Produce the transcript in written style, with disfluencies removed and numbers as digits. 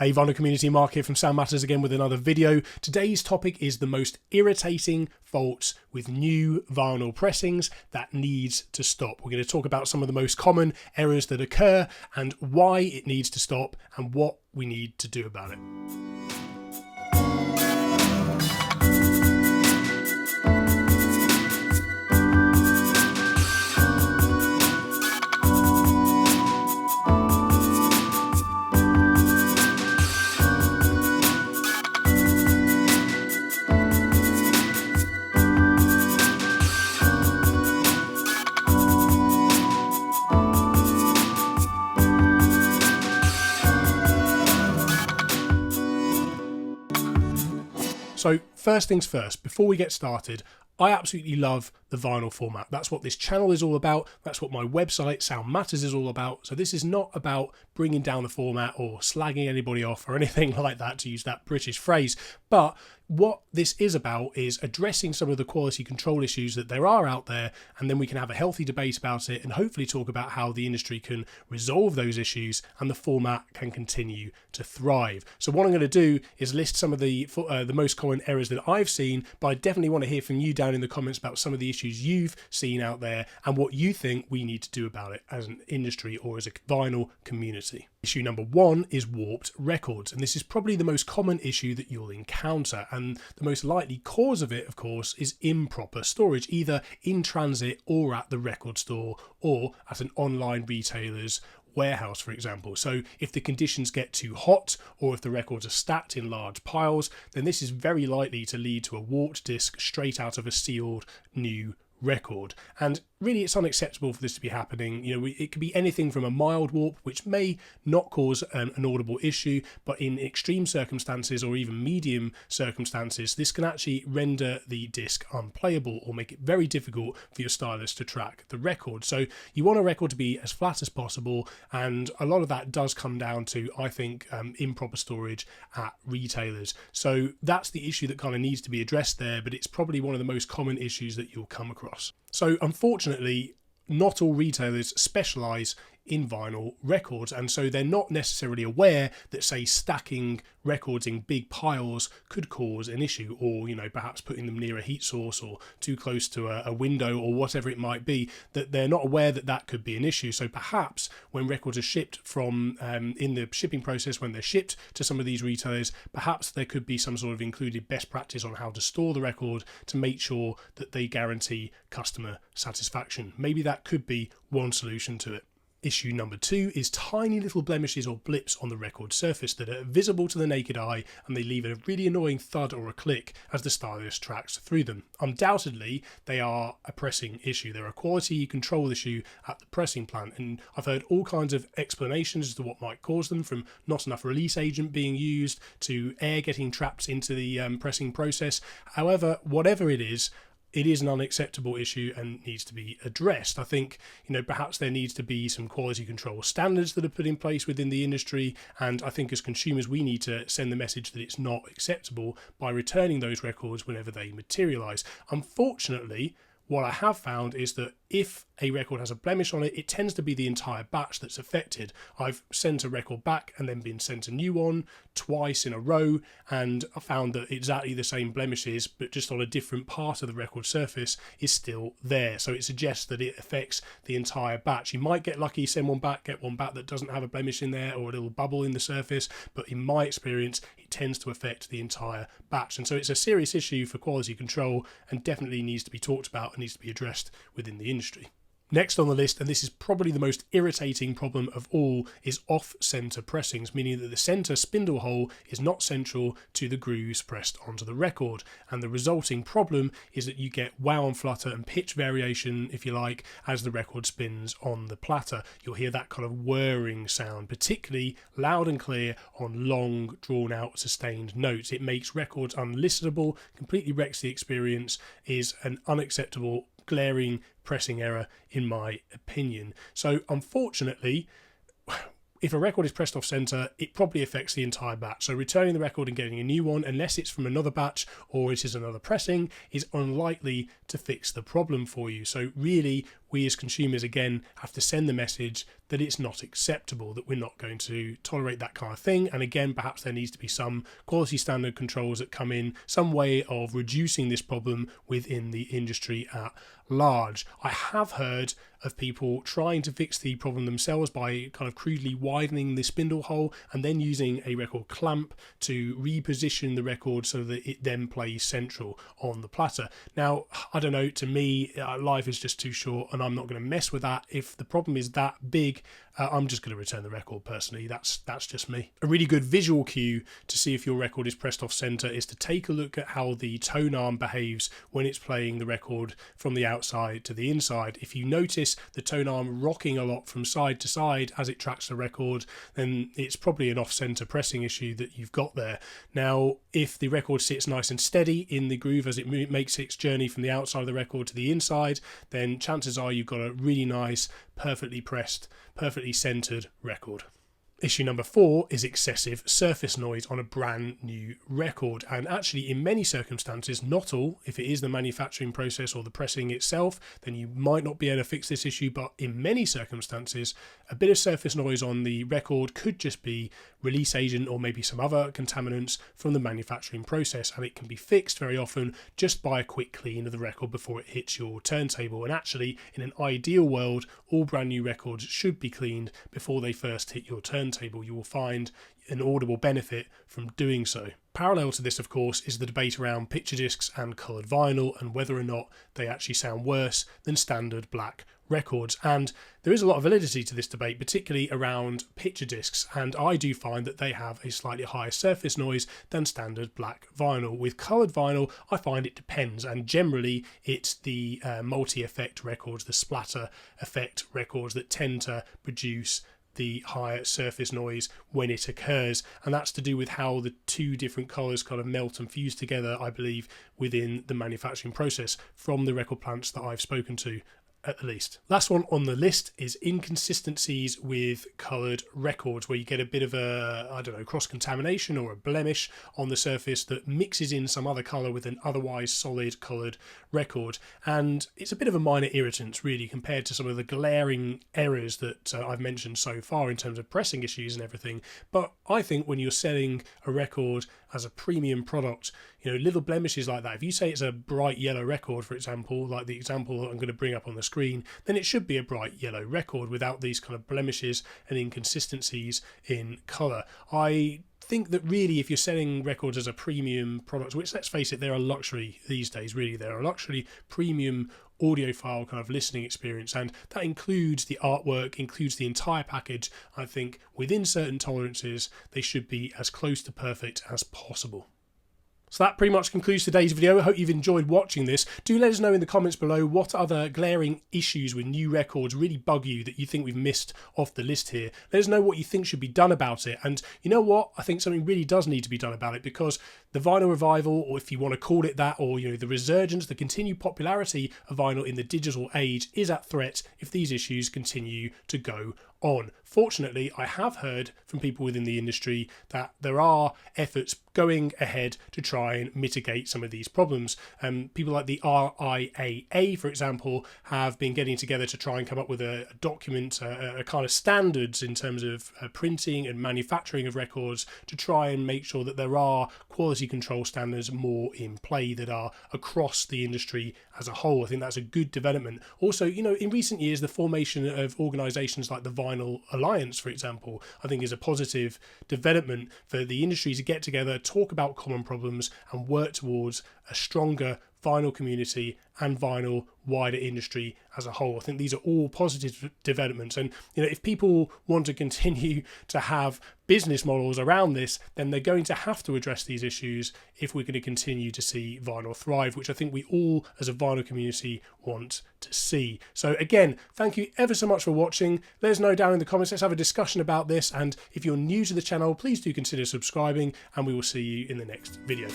Hey vinyl community, Mark here from Sound Matters again with another video. Today's topic is the most irritating faults with new vinyl pressings that needs to stop. We're going to talk about some of the most common errors that occur and why it needs to stop and what we need to do about it. So first things first, before we get started, I absolutely love the vinyl format. That's what this channel is all about. That's what my website, Sound Matters, is all about. So this is not about bringing down the format or slagging anybody off or anything like that, to use that British phrase. But what this is about is addressing some of the quality control issues that there are out there, and then we can have a healthy debate about it and hopefully talk about how the industry can resolve those issues and the format can continue to thrive. So what I'm going to do is list some of the most common errors that I've seen, but I definitely want to hear from you down in the comments about some of the issues you've seen out there and what you think we need to do about it as an industry or as a vinyl community. Issue number one is warped records, and this is probably the most common issue that you'll encounter, and the most likely cause of it, of course, is improper storage, either in transit or at the record store or at an online retailer's warehouse, for example. So if the conditions get too hot or if the records are stacked in large piles, then this is very likely to lead to a warped disc straight out of a sealed new record. And really, it's unacceptable for this to be happening. You know, it could be anything from a mild warp, which may not cause an audible issue, but in extreme circumstances or even medium circumstances, this can actually render the disc unplayable or make it very difficult for your stylist to track the record. So you want a record to be as flat as possible, and a lot of that does come down to, I think, improper storage at retailers. So that's the issue that kind of needs to be addressed there, but it's probably one of the most common issues that you'll come across. So unfortunately, not all retailers specialise in vinyl records, and so they're not necessarily aware that, say, stacking records in big piles could cause an issue, or, you know, perhaps putting them near a heat source or too close to a window or whatever it might be, that they're not aware that that could be an issue. So perhaps when records are shipped from in the shipping process, when they're shipped to some of these retailers, perhaps there could be some sort of included best practice on how to store the record to make sure that they guarantee customer satisfaction. Maybe that could be one solution to it. Issue number two is tiny little blemishes or blips on the record surface that are visible to the naked eye, and they leave a really annoying thud or a click as the stylist tracks through them. Undoubtedly, they are a pressing issue. They're a quality control issue at the pressing plant, and I've heard all kinds of explanations as to what might cause them, from not enough release agent being used to air getting trapped into the pressing process. However, whatever it is an unacceptable issue and needs to be addressed. I think, you know, perhaps there needs to be some quality control standards that are put in place within the industry, and I think as consumers we need to send the message that it's not acceptable by returning those records whenever they materialise. Unfortunately, what I have found is that if a record has a blemish on it, it tends to be the entire batch that's affected. I've sent a record back and then been sent a new one twice in a row, and I found that exactly the same blemishes, but just on a different part of the record surface, is still there. So it suggests that it affects the entire batch. You might get lucky, send one back, get one back that doesn't have a blemish in there or a little bubble in the surface, but in my experience, it tends to affect the entire batch. And so it's a serious issue for quality control and definitely needs to be talked about and needs to be addressed within the industry. Next on the list, and this is probably the most irritating problem of all, is off-center pressings, meaning that the center spindle hole is not central to the grooves pressed onto the record, and the resulting problem is that you get wow and flutter and pitch variation, if you like, as the record spins on the platter. You'll hear that kind of whirring sound, particularly loud and clear on long, drawn-out, sustained notes. It makes records unlistenable, completely wrecks the experience, is an unacceptable, glaring pressing error in my opinion. So unfortunately, if a record is pressed off center, it probably affects the entire batch. So returning the record and getting a new one, unless it's from another batch or it is another pressing, is unlikely to fix the problem for you. So really, we as consumers again have to send the message that it's not acceptable, that we're not going to tolerate that kind of thing. And again, perhaps there needs to be some quality standard controls that come in, some way of reducing this problem within the industry at large. I have heard of people trying to fix the problem themselves by kind of crudely widening the spindle hole and then using a record clamp to reposition the record so that it then plays central on the platter. Now, I don't know, to me, life is just too short and I'm not going to mess with that. If the problem is that big, I'm just going to return the record personally. That's just me. A really good visual cue to see if your record is pressed off center is to take a look at how the tone arm behaves when it's playing the record from the outside to the inside. If you notice the tone arm rocking a lot from side to side as it tracks the record, then it's probably an off-center pressing issue that you've got there. Now, if the record sits nice and steady in the groove as it makes its journey from the outside of the record to the inside, then chances are you've got a really nice, perfectly pressed, perfectly centered record. Issue number 4 is excessive surface noise on a brand new record, and actually in many circumstances, not all, if it is the manufacturing process or the pressing itself, then you might not be able to fix this issue, but in many circumstances a bit of surface noise on the record could just be release agent or maybe some other contaminants from the manufacturing process, and it can be fixed very often just by a quick clean of the record before it hits your turntable. And actually in an ideal world, all brand new records should be cleaned before they first hit your turntable. You will find an audible benefit from doing so. Parallel to this, of course, is the debate around picture discs and coloured vinyl and whether or not they actually sound worse than standard black records. And there is a lot of validity to this debate, particularly around picture discs, and I do find that they have a slightly higher surface noise than standard black vinyl. With coloured vinyl, I find it depends, and generally it's the multi-effect records, the splatter effect records that tend to produce the higher surface noise when it occurs, and that's to do with how the two different colours kind of melt and fuse together, I believe, within the manufacturing process from the record plants that I've spoken to at least. Last one on the list is inconsistencies with coloured records, where you get a bit of a, I don't know, cross-contamination or a blemish on the surface that mixes in some other colour with an otherwise solid coloured record. And it's a bit of a minor irritant, really, compared to some of the glaring errors that I've mentioned so far in terms of pressing issues and everything. But I think when you're selling a record as a premium product, you know, little blemishes like that, if you say it's a bright yellow record, for example, like the example that I'm going to bring up on the screen, then it should be a bright yellow record without these kind of blemishes and inconsistencies in colour. I think that really, if you're selling records as a premium product, which, let's face it, they're a luxury these days, really, they're a luxury premium audiophile kind of listening experience, and that includes the artwork, includes the entire package. I think within certain tolerances they should be as close to perfect as possible. So that pretty much concludes today's video. I hope you've enjoyed watching this. Do let us know in the comments below what other glaring issues with new records really bug you that you think we've missed off the list here. Let us know what you think should be done about it. And you know what? I think something really does need to be done about it, because the vinyl revival, or if you want to call it that, or, you know, the resurgence, the continued popularity of vinyl in the digital age is at threat if these issues continue to go on. Fortunately, I have heard from people within the industry that there are efforts going ahead to try and mitigate some of these problems. People like the RIAA, for example, have been getting together to try and come up with a document, a kind of standards in terms of printing and manufacturing of records, to try and make sure that there are quality control standards more in play that are across the industry as a whole. I think that's a good development. Also, you know, in recent years, the formation of organisations like the Vinyl Alliance, for example, I think is a positive development for the industry to get together, talk about common problems and work towards a stronger vinyl community and vinyl wider industry as a whole. I think these are all positive developments, and you know, if people want to continue to have business models around this, then they're going to have to address these issues if we're going to continue to see vinyl thrive, which I think we all as a vinyl community want to see. So again, thank you ever so much for watching. Let us know down in the comments, let's have a discussion about this, and if you're new to the channel, please do consider subscribing, and we will see you in the next video.